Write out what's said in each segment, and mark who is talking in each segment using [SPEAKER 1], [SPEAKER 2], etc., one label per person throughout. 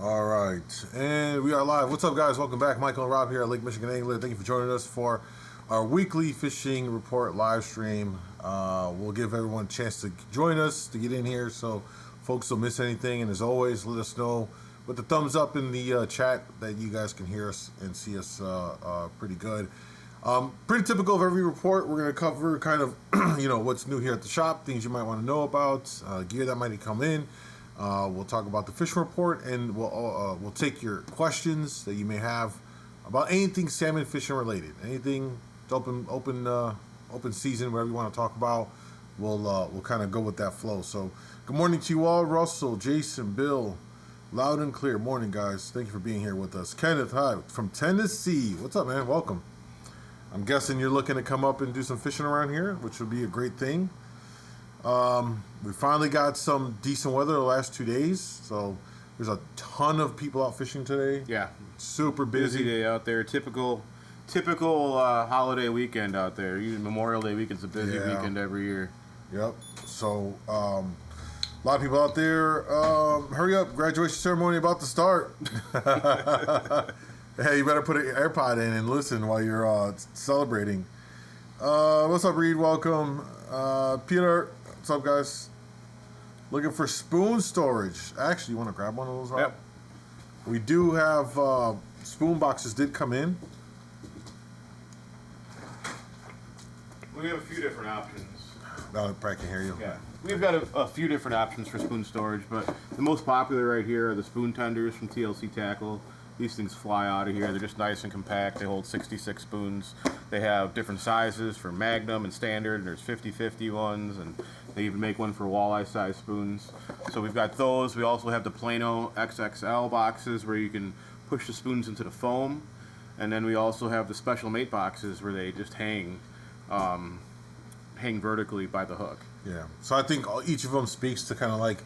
[SPEAKER 1] All right, and we are live. What's up, guys? Welcome back. Michael and Rob here at Lake Michigan Angler. Thank you for joining us for our weekly fishing report live stream. We'll give everyone a chance to join us, to get in here, so folks don't miss anything. And as always, let us know with the thumbs up in the chat that you guys can hear us and see us pretty good. Pretty typical of every report. We're going to cover kind of, what's new here at the shop, things you might want to know about, gear that might come in. We'll talk about the fishing report, and we'll take your questions that you may have about anything salmon fishing related. Anything, it's open season, whatever you want to talk about. We'll kind of go with that flow. So, good morning to you all, Russell, Jason, Bill, loud and clear. Morning, guys. Thank you for being here with us. Kenneth, hi, from Tennessee. What's up, man? Welcome. I'm guessing you're looking to come up and do some fishing around here, which would be a great thing. We finally got some decent weather the last 2 days, so there's a ton of people out fishing today.
[SPEAKER 2] Yeah,
[SPEAKER 1] super busy
[SPEAKER 2] day out there. Typical holiday weekend out there. Usually Memorial Day weekend's a busy weekend every year.
[SPEAKER 1] Yep. So a lot of people out there. Hurry up! Graduation ceremony about to start. Hey, you better put an AirPod in and listen while you're celebrating. What's up, Reed? Welcome. Peter, what's up, guys? Looking for spoon storage. Actually, you want to grab one of those, Rob?
[SPEAKER 2] Yep.
[SPEAKER 1] We do have spoon boxes did come in.
[SPEAKER 2] We have a few different options.
[SPEAKER 1] I probably can hear you.
[SPEAKER 2] Yeah, we've got a few different options for spoon storage, but the most popular right here are the spoon tenders from TLC Tackle. These things fly out of here. They're just nice and compact. They hold 66 spoons. They have different sizes for Magnum and Standard, and there's 50-50 ones, and they even make one for walleye size spoons. So we've got those. We also have the Plano XXL boxes where you can push the spoons into the foam, and then we also have the Special Mate boxes where they just hang vertically by the hook.
[SPEAKER 1] Yeah. So I think each of them speaks to kind of like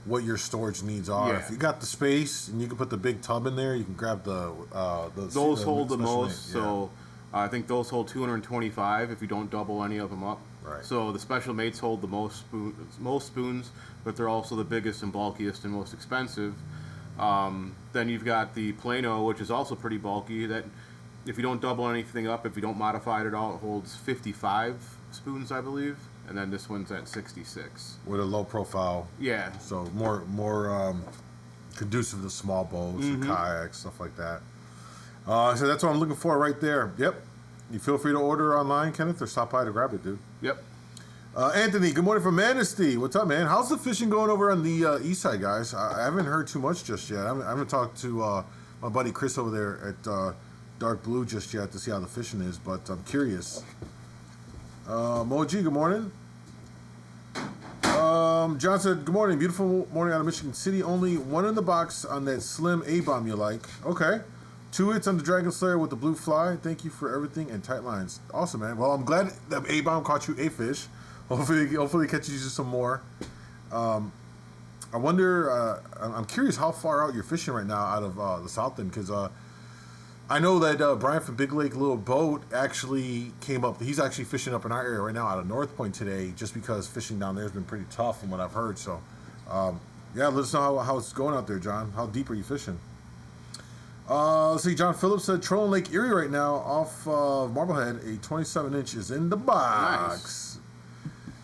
[SPEAKER 1] what your storage needs are.
[SPEAKER 2] Yeah.
[SPEAKER 1] If you got the space and you can put the big tub in there, you can grab
[SPEAKER 2] those hold the most. Yeah. So I think those hold 225 if you don't double any of them up.
[SPEAKER 1] Right.
[SPEAKER 2] So the Special Mates hold the most spoons, but they're also the biggest and bulkiest and most expensive. Then you've got the Plano, which is also pretty bulky. That if you don't double anything up, if you don't modify it at all, it holds 55 spoons, I believe. And then this one's at 66
[SPEAKER 1] with a low profile.
[SPEAKER 2] Yeah.
[SPEAKER 1] So more conducive to small boats and kayaks, stuff like that. So that's what I'm looking for right there. Yep. You feel free to order online, Kenneth, or stop by to grab it, dude.
[SPEAKER 2] Yep.
[SPEAKER 1] Anthony, good morning from Manistee. What's up, man? How's the fishing going over on the east side, guys? I haven't heard too much just yet. I haven't talked to my buddy Chris over there at Dark Blue just yet to see how the fishing is, but I'm curious. Moji, good morning. John said, good morning. Beautiful morning out of Michigan City. Only one in the box on that slim A-bomb you like. Okay. 2 hits on the Dragon Slayer with the blue fly. Thank you for everything and tight lines. Awesome, man. Well, I'm glad that A-bomb caught you a fish. Hopefully it catches you some more. I wonder, I'm curious how far out you're fishing right now out of the south end, because I know that Brian from Big Lake Little Boat actually came up. He's actually fishing up in our area right now out of North Point today, just because fishing down there has been pretty tough from what I've heard. So, let us know how it's going out there, John. How deep are you fishing? Let's see. John Phillips said trolling Lake Erie right now off Marblehead. A 27-inch is in the box. Nice.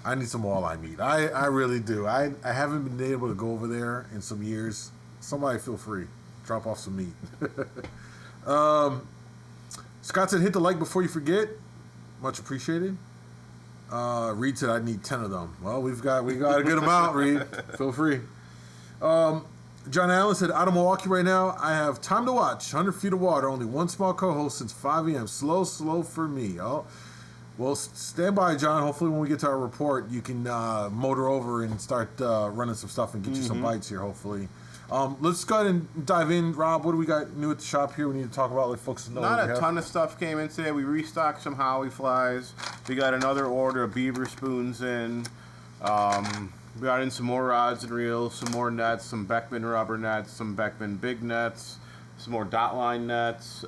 [SPEAKER 1] I need some walleye meat. I really do. I haven't been able to go over there in some years. Somebody feel free. Drop off some meat. Scott said, hit the like before you forget. Much appreciated. Reed said, I need 10 of them. Well, we got a good amount, Reed. Feel free. John Allen said, out of Milwaukee right now, I have time to watch. 100 feet of water, only one small Coho since 5 a.m. Slow for me. Oh, well, stand by, John. Hopefully when we get to our report, you can motor over and start running some stuff and get you some bites here, hopefully. Let's go ahead and dive in. Rob, what do we got new at the shop here we need to talk about? Let folks know.
[SPEAKER 2] Not a ton of stuff came in today. We restocked some Howie flies. We got another order of beaver spoons in. We got in some more rods and reels, some more nets, some Beckman rubber nets, some Beckman big nets, some more dot line nets,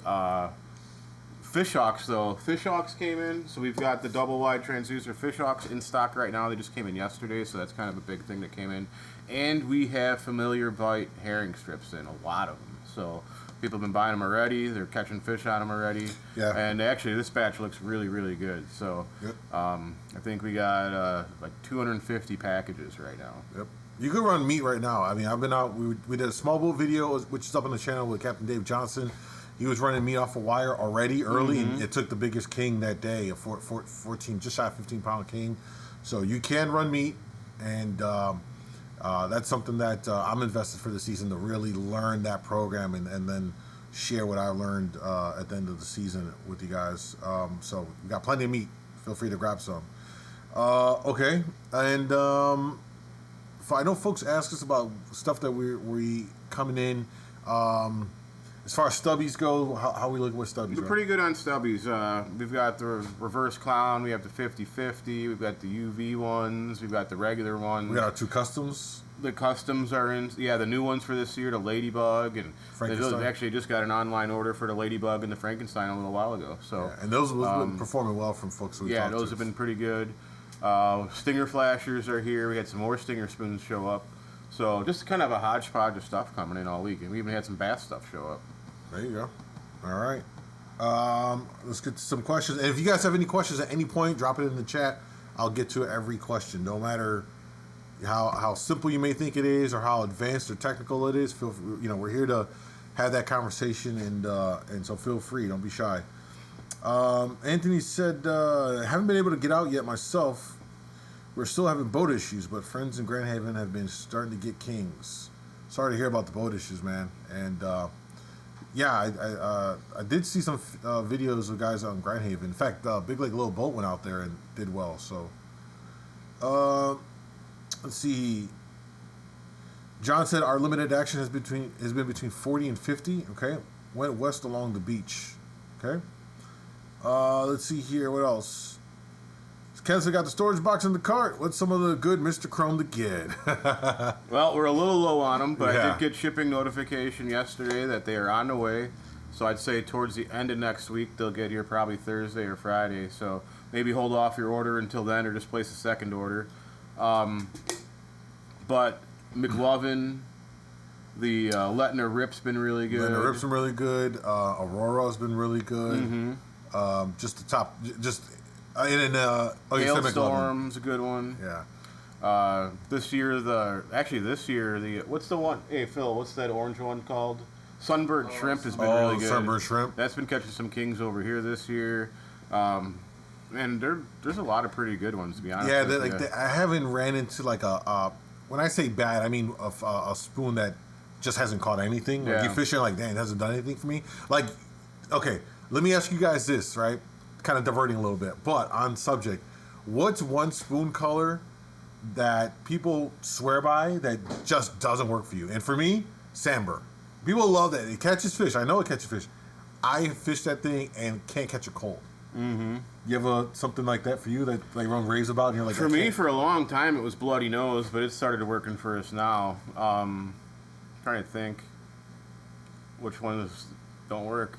[SPEAKER 2] Fishhawks, though. Fishhawks came in, so we've got the double wide transducer Fishhawks in stock right now. They just came in yesterday, so that's kind of a big thing that came in. And we have familiar bite herring strips in, a lot of them. So people have been buying them already. They're catching fish on them already.
[SPEAKER 1] Yeah.
[SPEAKER 2] And actually, this batch looks really, really good. So
[SPEAKER 1] Yep.
[SPEAKER 2] I think we got like 250 packages right now.
[SPEAKER 1] Yep. You could run meat right now. I mean, I've been out. We did a small boat video, which is up on the channel with Captain Dave Johnson. He was running meat off a wire already early, and it took the biggest king that day, a 14, just shy of 15-pound king. So you can run meat, and that's something that I'm invested for the season to really learn that program and then share what I learned at the end of the season with you guys. So we got plenty of meat. Feel free to grab some. Okay, and I know folks ask us about stuff that we coming in. As far as stubbies go, how we look with stubbies?
[SPEAKER 2] We're pretty good on stubbies. We've got the reverse clown, we have the 50-50, we've got the UV ones, we've got the regular ones.
[SPEAKER 1] We got our 2 customs.
[SPEAKER 2] The customs are in, the new ones for this year, the Ladybug, and they actually just got an online order for the Ladybug and the Frankenstein a little while ago. So
[SPEAKER 1] and those have been performing well from folks we talked to.
[SPEAKER 2] Those have been pretty good. Stinger flashers are here. We had some more stinger spoons show up. So just kind of a hodgepodge of stuff coming in all week, and we even had some bass stuff show up.
[SPEAKER 1] There you go. All right. Let's get to some questions. And if you guys have any questions at any point, drop it in the chat. I'll get to every question, no matter how simple you may think it is or how advanced or technical it is. Feel free, we're here to have that conversation, and so feel free. Don't be shy. Anthony said, haven't been able to get out yet myself. We're still having boat issues, but friends in Grand Haven have been starting to get kings. Sorry to hear about the boat issues, man. And I did see some videos of guys out in Grand Haven. In fact, Big Lake Little Boat went out there and did well. So, let's see. John said our limited action has been between 40 and 50. Okay, went west along the beach. Okay. Let's see here. What else? Ken said got the storage box in the cart. What's some of the good Mr. Chrome to get?
[SPEAKER 2] Well, we're a little low on them, but I did get shipping notification yesterday that they are on the way. So I'd say towards the end of next week, they'll get here probably Thursday or Friday. So maybe hold off your order until then or just place a second order. But McLovin, the Letner Rip's been really good.
[SPEAKER 1] Letner Rip's been really good. Aurora's been really good.
[SPEAKER 2] Mm-hmm.
[SPEAKER 1] Just the top,
[SPEAKER 2] Hailstorm's a good one.
[SPEAKER 1] Yeah.
[SPEAKER 2] This year, what's the one? Hey, Phil, what's that orange one called? Sunbird Shrimp has been really good.
[SPEAKER 1] Sunbird Shrimp.
[SPEAKER 2] That's been catching some kings over here this year. And there's a lot of pretty good ones, to be honest.
[SPEAKER 1] Yeah, I haven't ran into like when I say bad, I mean a spoon that just hasn't caught anything. Like you fishing, like, dang, it hasn't done anything for me. Like, okay, let me ask you guys this, right? Kind of diverting a little bit, but on subject, what's one spoon color that people swear by that just doesn't work for you? And for me, Sandburr. People love that. It catches fish. I know it catches fish. I fish that thing and can't catch a cold. Mm-hmm. You have something like that for you that like everyone raves about? And you're like,
[SPEAKER 2] for me, for a long time, it was Bloody Nose, but it started working for us now. Trying to think which ones don't work.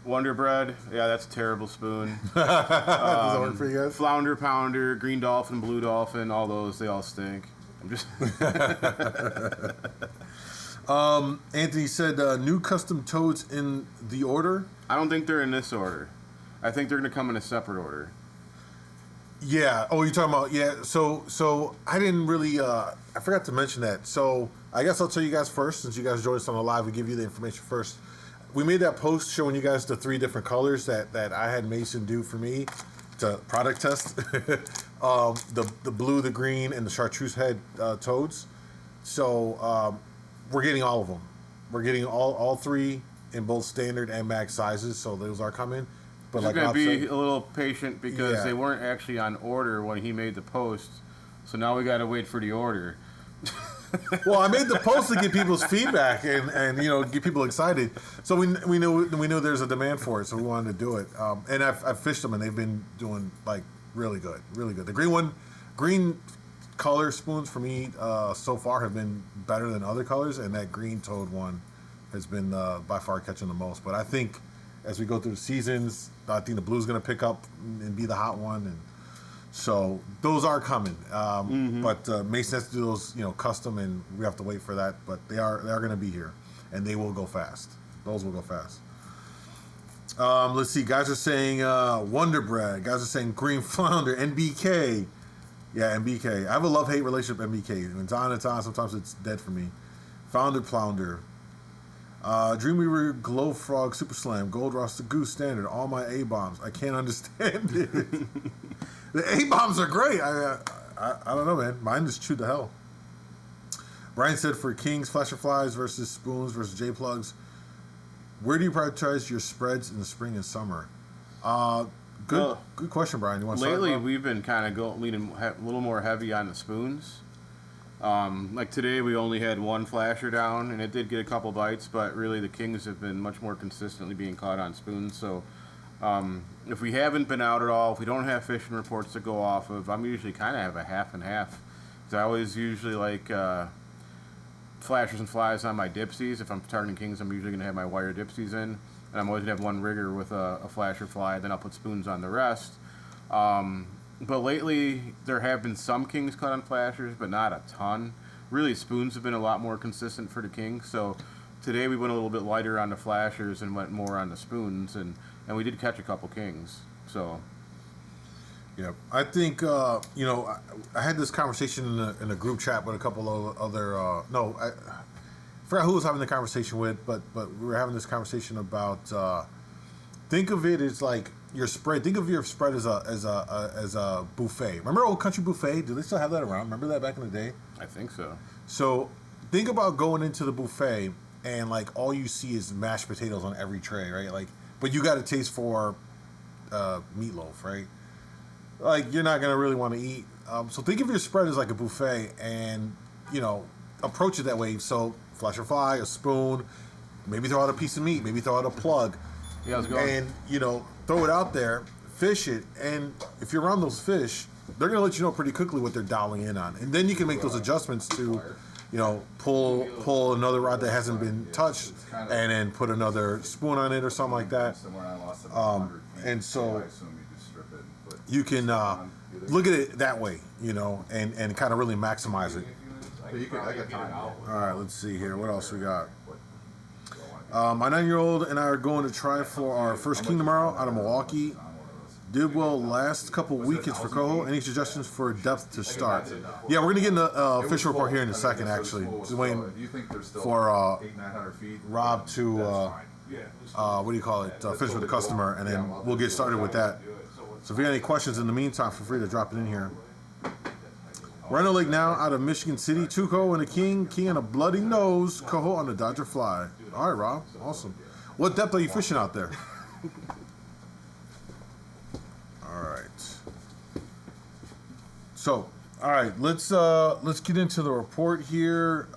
[SPEAKER 2] Wonder Bread, yeah, that's a terrible spoon.
[SPEAKER 1] Does that work for you guys?
[SPEAKER 2] Flounder Pounder, Green Dolphin, Blue Dolphin, all those, they all stink. I'm just.
[SPEAKER 1] Anthony said new custom toads in the order.
[SPEAKER 2] I don't think they're in this order. I think they're going to come in a separate order.
[SPEAKER 1] Yeah. Oh, you're talking about, yeah. So I didn't really, I forgot to mention that. So I guess I'll tell you guys first, since you guys joined us on the live, we give you the information first. We made that post showing you guys the 3 different colors that I had Mason do for me to product test. The blue, the green, and the chartreuse head toads. So we're getting all of them. We're getting all 3 in both standard and max sizes. So those are coming. But
[SPEAKER 2] You're going to be a little patient because they weren't actually on order when he made the post. So now we got to wait for the order.
[SPEAKER 1] Well, I made the post to get people's feedback and get people excited. So we knew there's a demand for it, so we wanted to do it. And I've fished them and they've been doing like really good, really good. The green color spoons for me so far have been better than other colors, and that green toad one has been by far catching the most. But I think as we go through the seasons. I think the blue's going to pick up and be the hot one, and so those are coming. But Mason has to do those, custom, and we have to wait for that. But they are going to be here, and they will go fast. Those will go fast. Let's see. Guys are saying Wonder Bread. Guys are saying Green Flounder, NBK. Yeah, NBK. I have a love-hate relationship with NBK. When it's on, it's on. Sometimes it's dead for me. Flounder. Dreamweaver, Glow Frog, Super Slam, Gold Roster, Goose Standard, all my A-bombs. I can't understand it. The A-bombs are great. I don't know, man. Mine just chewed to hell. Brian said for Kings, Flasher Flies versus Spoons versus J-Plugs, where do you prioritize your spreads in the spring and summer? Good question, Brian. You want to start?
[SPEAKER 2] Lately, we've been kind of leaning a little more heavy on the spoons. Like today, we only had one flasher down, and it did get a couple bites, but really the Kings have been much more consistently being caught on spoons. So if we haven't been out at all, if we don't have fishing reports to go off of, I'm usually kind of have a half and half. Because I always usually like flashers and flies on my dipsies. If I'm targeting Kings, I'm usually going to have my wire dipsies in. And I'm always going to have one rigger with a flasher fly, then I'll put spoons on the rest. But lately, there have been some Kings caught on flashers, but not a ton. Really, spoons have been a lot more consistent for the Kings. So today we went a little bit lighter on the flashers and went more on the spoons, and we did catch a couple Kings. So,
[SPEAKER 1] yeah, I think I had this conversation in a group chat with a couple of other. I forgot who was having the conversation with, but we were having this conversation about. Think of it as like your spread. Think of your spread as a buffet. Remember Old Country Buffet? Do they still have that around? Remember that back in the day?
[SPEAKER 2] I think so.
[SPEAKER 1] So think about going into the buffet and like all you see is mashed potatoes on every tray, right? Like, but you got a taste for meatloaf, right? Like you're not gonna really want to eat. So think of your spread as like a buffet, and approach it that way. So flash or fly, a spoon, maybe throw out a piece of meat, maybe throw out a plug.
[SPEAKER 2] Yeah, how's it going?
[SPEAKER 1] And, throw it out there, fish it, and if you're around those fish, they're going to let you know pretty quickly what they're dialing in on. And then you can make those adjustments to, pull another rod that hasn't been touched and then put another spoon on it or something like that. And so you can look at it that way, and kind of really maximize it. All right, let's see here. What else we got? My 9-year-old and I are going to try for our first king tomorrow out of Milwaukee. Did well last couple weekends for Coho. Any suggestions for depth to start? Yeah, we're going to get in a fish report here in a second, actually. Just waiting for Rob to, fish with the customer, and then we'll get started with that. So if you have any questions in the meantime, feel free to drop it in here. Rhino Lake now out of Michigan City. 2 Coho and a king on a bloody nose. Coho on the Dodger fly. All right, Rob. Awesome. What depth are you fishing out there? All right. So, all right, let's get into the report here.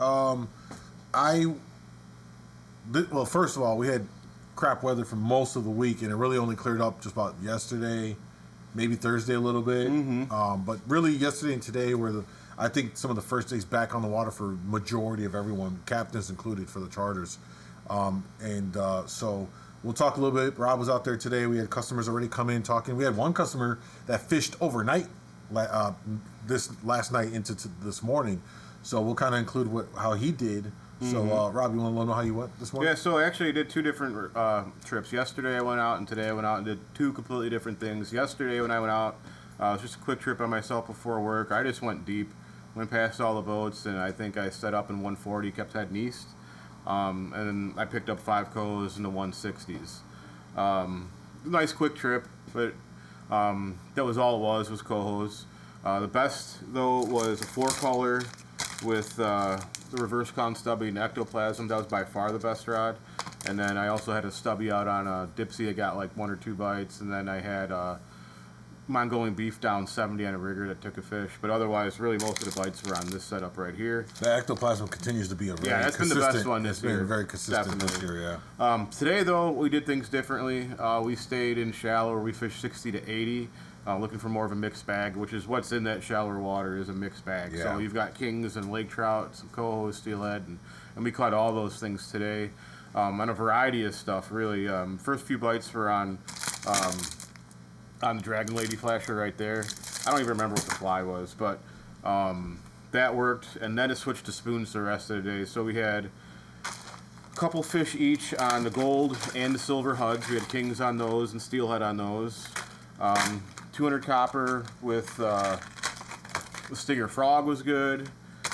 [SPEAKER 1] First of all, we had crap weather for most of the week, and it really only cleared up just about yesterday. Maybe Thursday a little bit, but really yesterday and today were I think some of the first days back on the water for majority of everyone, captains included, for the charters, so we'll talk a little bit. Rob was out there today. We had customers already come in talking. We had one customer that fished overnight, this last night into this morning, so we'll kind of include how he did. So, Rob, you want to know how you went this morning?
[SPEAKER 2] Yeah, so actually I did 2 different trips. Yesterday I went out, and today I went out and did 2 completely different things. Yesterday when I went out, it was just a quick trip by myself before work. I just went deep, went past all the boats, and I think I set up in 140, kept heading east. And then I picked up 5 Cohos in the 160s. Nice quick trip, but that was all it was Cohos. The best, though, was a 4-color with the reverse con stubby and ectoplasm. That was by far the best rod. And then I also had a stubby out on a dipsy. I got like 1 or 2 bites. And then I had Mongolian beef down 70 on a rigger that took a fish. But otherwise, really most of the bites were on this setup right here.
[SPEAKER 1] The ectoplasm continues to be that's
[SPEAKER 2] been the best one this year.
[SPEAKER 1] It's been very consistent this year, yeah.
[SPEAKER 2] Today, though, we did things differently. We stayed in shallow. We fished 60 to 80. Looking for more of a mixed bag, which is what's in that shallower water is a mixed bag. Yeah. So you've got kings and lake trout, some coho, steelhead, and we caught all those things today. on a variety of stuff, really. First few bites were on the Dragon Lady flasher right there. I don't even remember what the fly was, but that worked. And then it switched to spoons the rest of the day. So we had a couple fish each on the gold and the silver huds. We had kings on those and steelhead on those. 200 copper with stinger frog was good.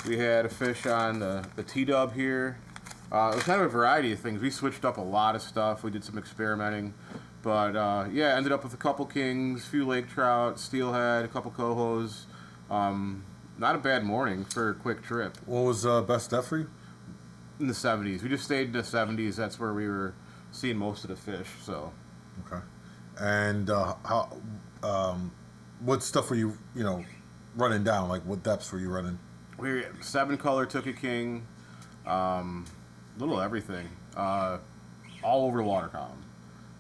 [SPEAKER 2] We had a fish on the T-dub here. It was kind of a variety of things. We switched up a lot of stuff. We did some experimenting. But, yeah, ended up with a couple kings, a few lake trout, steelhead, a couple cohos. Not a bad morning for a quick trip.
[SPEAKER 1] What was best depth for you?
[SPEAKER 2] In the 70s. We just stayed in the 70s. That's where we were seeing most of the fish. So.
[SPEAKER 1] Okay. And what stuff were you running down? Like, what depths were you running?
[SPEAKER 2] We were 7 color took a king. Little everything. All over the water column.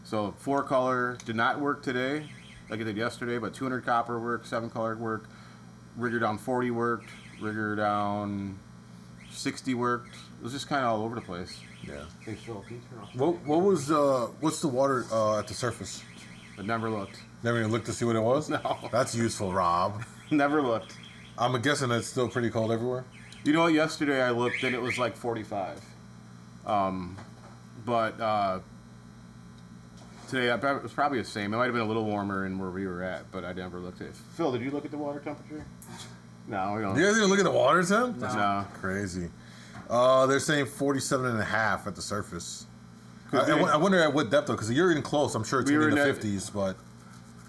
[SPEAKER 2] So 4 color did not work today, like it did yesterday, but 200 copper worked, 7 color worked, rigger down 40 worked, rigger down 60 worked. It was just kind of all over the place.
[SPEAKER 1] Yeah.
[SPEAKER 2] Hey, Phil, can you turn off?
[SPEAKER 1] What's the water at the surface?
[SPEAKER 2] But never looked.
[SPEAKER 1] Never even looked to see what it was?
[SPEAKER 2] No.
[SPEAKER 1] That's useful, Rob.
[SPEAKER 2] Never looked.
[SPEAKER 1] I'm guessing it's still pretty cold everywhere?
[SPEAKER 2] You know what? Yesterday I looked and it was like 45. But today it was probably the same. It might have been a little warmer in where we were at, but I never looked at it. Phil, did you look at the water temperature? No, we don't.
[SPEAKER 1] You guys didn't look at the water temp? That's
[SPEAKER 2] No.
[SPEAKER 1] crazy. They're saying 47.5 at the surface. I wonder at what depth, though, because you're in close. I'm sure it's in the 50s, but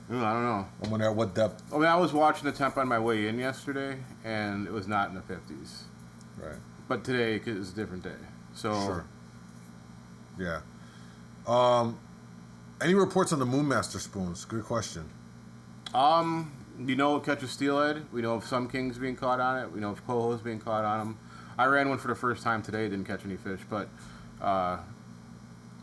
[SPEAKER 2] I don't know.
[SPEAKER 1] I wonder at what depth.
[SPEAKER 2] I mean, I was watching the temp on my way in yesterday, and it was not in the 50s.
[SPEAKER 1] Right.
[SPEAKER 2] But today is a different day. So.
[SPEAKER 1] Sure. Yeah. Any reports on the Moonmaster spoons? Good question.
[SPEAKER 2] You know what catches steelhead? We know of some kings being caught on it. We know of cohos being caught on them. I ran one for the first time today. Didn't catch any fish, but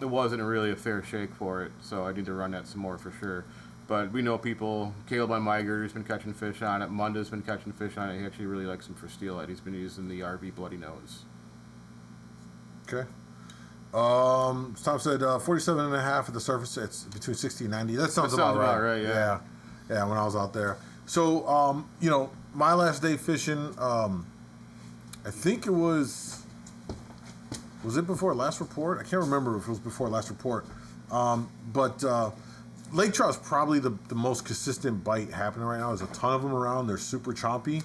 [SPEAKER 2] it wasn't really a fair shake for it. So I need to run that some more for sure. But we know people. Caleb on Miger's been catching fish on it. Munda's been catching fish on it. He actually really likes them for steelhead. He's been using the RV Bloody Nose.
[SPEAKER 1] Okay. Tom said 47.5 at the surface. It's between 60 and 90. That sounds about right.
[SPEAKER 2] Yeah.
[SPEAKER 1] Yeah, when I was out there. So, my last day fishing, I think it was it before last report? I can't remember if it was before last report. But lake trout is probably the most consistent bite happening right now. There's a ton of them around. They're super chompy.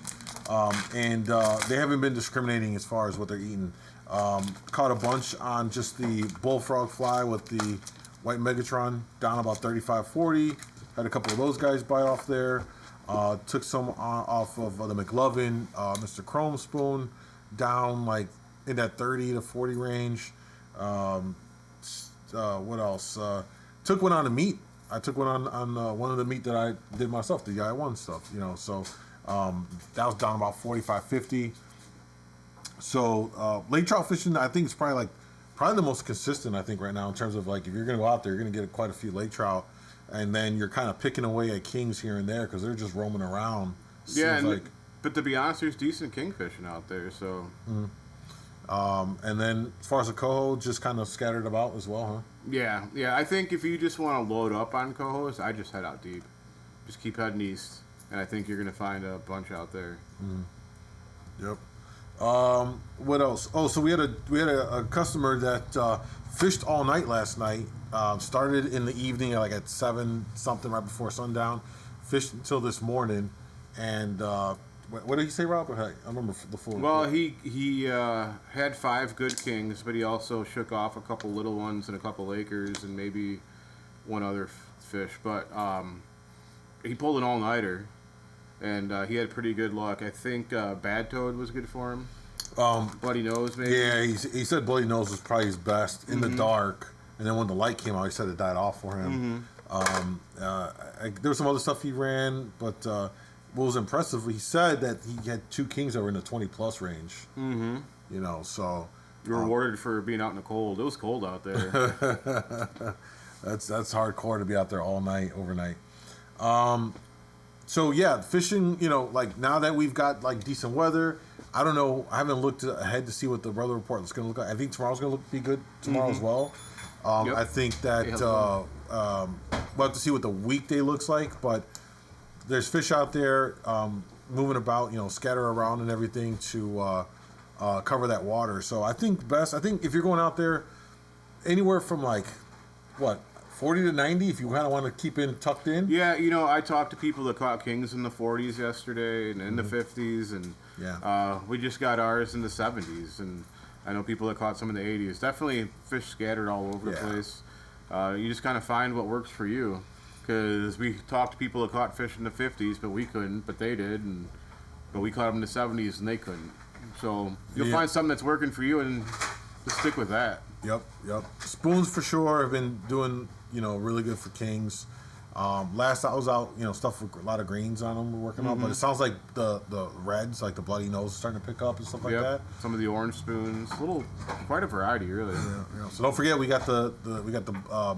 [SPEAKER 1] And they haven't been discriminating as far as what they're eating. Caught a bunch on just the bullfrog fly with the white Megatron down about 35-40. Had a couple of those guys bite off there. Took some off of the McLovin, Mr. Chrome spoon, down like in that 30 to 40 range. What else? Took one on the meat. I took one on one of the meat that I did myself, the I1 stuff, So that was down about 45-50. So lake trout fishing, I think, is probably the most consistent. I think right now in terms of like if you're gonna go out there, you're gonna get quite a few lake trout, and then you're kind of picking away at kings here and there because they're just roaming around.
[SPEAKER 2] Yeah, but to be honest, there's decent king fishing out there. So.
[SPEAKER 1] And then as far as the coho, just kind of scattered about as well, huh?
[SPEAKER 2] Yeah. I think if you just want to load up on cohos, I just head out deep. Just keep heading east, and I think you're gonna find a bunch out there.
[SPEAKER 1] Yep. What else? Oh, so we had a customer that fished all night last night. Started in the evening at 7 something right before sundown. Fished until this morning, and what did he say, Rob? I remember the full.
[SPEAKER 2] Well, he had 5 good kings, but he also shook off a couple little ones and a couple Lakers and maybe one other fish. But he pulled an all-nighter. And he had pretty good luck. I think Bad Toad was good for him. Bloody Nose, maybe?
[SPEAKER 1] Yeah, he said Bloody Nose was probably his best in the dark. And then when the light came out, he said it died off for him. There was some other stuff he ran, but what was impressive, he said that he had 2 kings that were in the 20-plus range. So...
[SPEAKER 2] You're rewarded for being out in the cold. It was cold out there.
[SPEAKER 1] That's hardcore to be out there all night, overnight. So yeah, fishing, now that we've got decent weather, I don't know. I haven't looked ahead to see what the weather report is going to look like. I think tomorrow's going to be good tomorrow as well. I think that we'll have to see what the weekday looks like, but there's fish out there moving about, scatter around and everything to cover that water. So I think if you're going out there anywhere from 40 to 90, if you kind of want to keep in tucked in.
[SPEAKER 2] Yeah, I talked to people that caught kings in the 40s yesterday and in the 50s, and we just got ours in the 70s, and I know people that caught some in the 80s. Definitely fish scattered all over the place. You just kind of find what works for you, because we talked to people that caught fish in the 50s, but we couldn't, but they did, but we caught them in the 70s and they couldn't. So you'll find something that's working for you and just stick with that.
[SPEAKER 1] Yep. Spoons for sure have been doing, really good for kings. Last I was out, stuff with a lot of greens on them we're working on, but it sounds like the reds, like the bloody nose, is starting to pick up and stuff like that.
[SPEAKER 2] Some of the orange spoons, quite a variety, really.
[SPEAKER 1] Yeah. So don't forget, we got the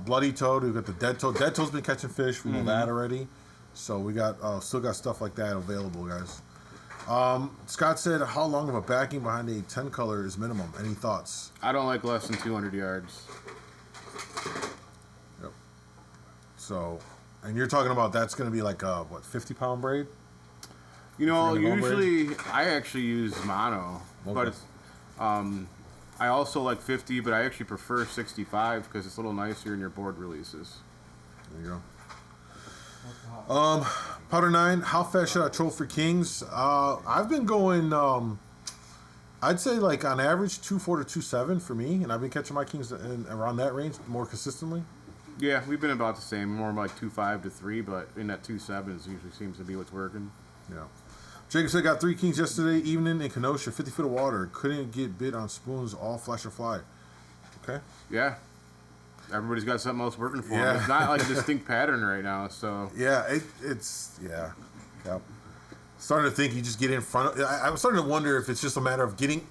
[SPEAKER 1] bloody toad, we got the dead toad. Dead toad's been catching fish. We know that already. So we got still got stuff like that available, guys. Scott said, how long of a backing behind a 10 color is minimum? Any thoughts?
[SPEAKER 2] I don't like less than 200 yards.
[SPEAKER 1] Yep. So, and you're talking about that's going to be like a, 50-pound braid?
[SPEAKER 2] Usually I actually use mono, but it's, I also like 50, but I actually prefer 65 because it's a little nicer in your board releases.
[SPEAKER 1] There you go. Powder 9, how fast should I troll for kings? I've been going, I'd say on average 2.4 to 2.7 for me, and I've been catching my kings around that range more consistently.
[SPEAKER 2] Yeah, we've been about the same, more like 2.5 to 3, but in that 2.7 usually seems to be what's working.
[SPEAKER 1] Yeah. Jacob said, got 3 kings yesterday evening in Kenosha, 50 foot of water. Couldn't get bit on spoons, all flash or fly. Okay.
[SPEAKER 2] Yeah. Everybody's got something else working for them. It's not like a distinct pattern right now, so.
[SPEAKER 1] Yeah, it's. Yep. Starting to think you just get in front of. I'm starting to wonder if it's just a matter of getting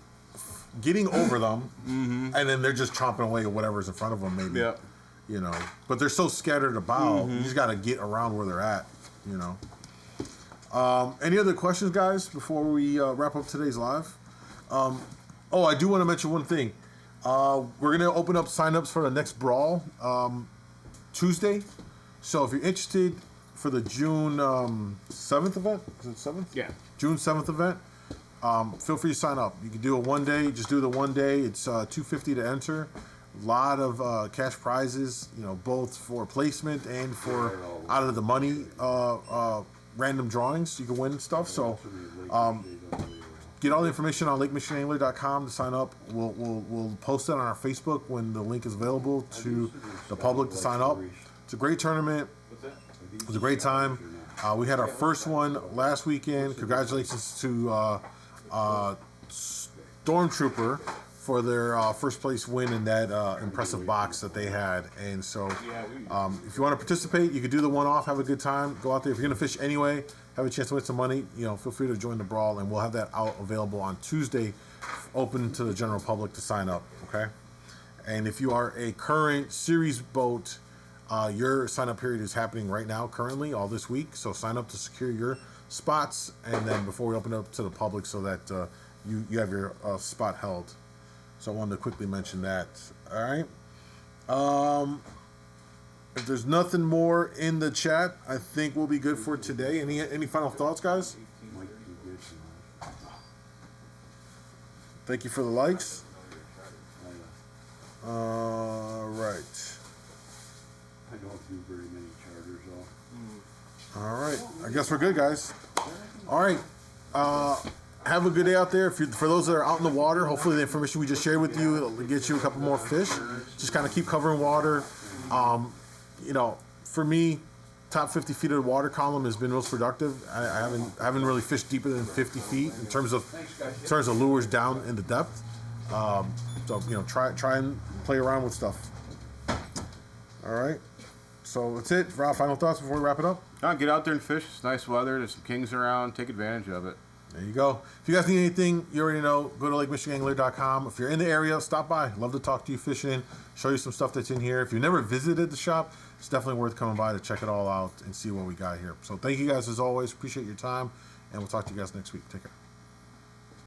[SPEAKER 1] over them, and then they're just chomping away at whatever's in front of them, maybe.
[SPEAKER 2] Yeah.
[SPEAKER 1] But they're so scattered about. You just got to get around where they're at. Any other questions, guys, before we wrap up today's live? I do want to mention one thing. We're going to open up signups for the next brawl Tuesday. So if you're interested for the June 7th event, is it 7th?
[SPEAKER 2] Yeah.
[SPEAKER 1] June 7th event, feel free to sign up. You can do a one day, just do the one day. It's $250 to enter. A lot of cash prizes, both for placement and for out of the money random drawings. You can win stuff. So get all the information on LakeMichiganAngler.com to sign up. We'll post it on our Facebook when the link is available to the public to sign up. It's a great tournament. It was a great time. We had our first one last weekend. Congratulations to Stormtrooper for their first place win in that impressive box that they had. And so if you want to participate, you can do the one-off, have a good time, go out there. If you're going to fish anyway, have a chance to win some money, feel free to join the brawl, and we'll have that out available on Tuesday, open to the general public to sign up, okay? And if you are a current series boat, your sign-up period is happening right now, currently, all this week. So sign up to secure your spots, and then before we open up to the public so that you have your spot held. So I wanted to quickly mention that. All right. If there's nothing more in the chat, I think we'll be good for today. Any final thoughts, guys? Thank you for the likes. Right.
[SPEAKER 3] I don't do very many charters, though.
[SPEAKER 1] All right. I guess we're good, guys. All right. Have a good day out there. For those that are out in the water, hopefully the information we just shared with you will get you a couple more fish. Just kind of keep covering water. For me, top 50 feet of the water column has been most productive. I haven't really fished deeper than 50 feet in terms of lures down in the depth. Try and play around with stuff. All right. So that's it. Rob, final thoughts before we wrap it up?
[SPEAKER 2] Get out there and fish. It's nice weather. There's some kings around. Take advantage of it.
[SPEAKER 1] There you go. If you guys need anything, you already know, go to LakeMichiganAngler.com. If you're in the area, stop by. Love to talk to you fishing, show you some stuff that's in here. If you've never visited the shop, it's definitely worth coming by to check it all out and see what we got here. So thank you guys as always. Appreciate your time, and we'll talk to you guys next week. Take care.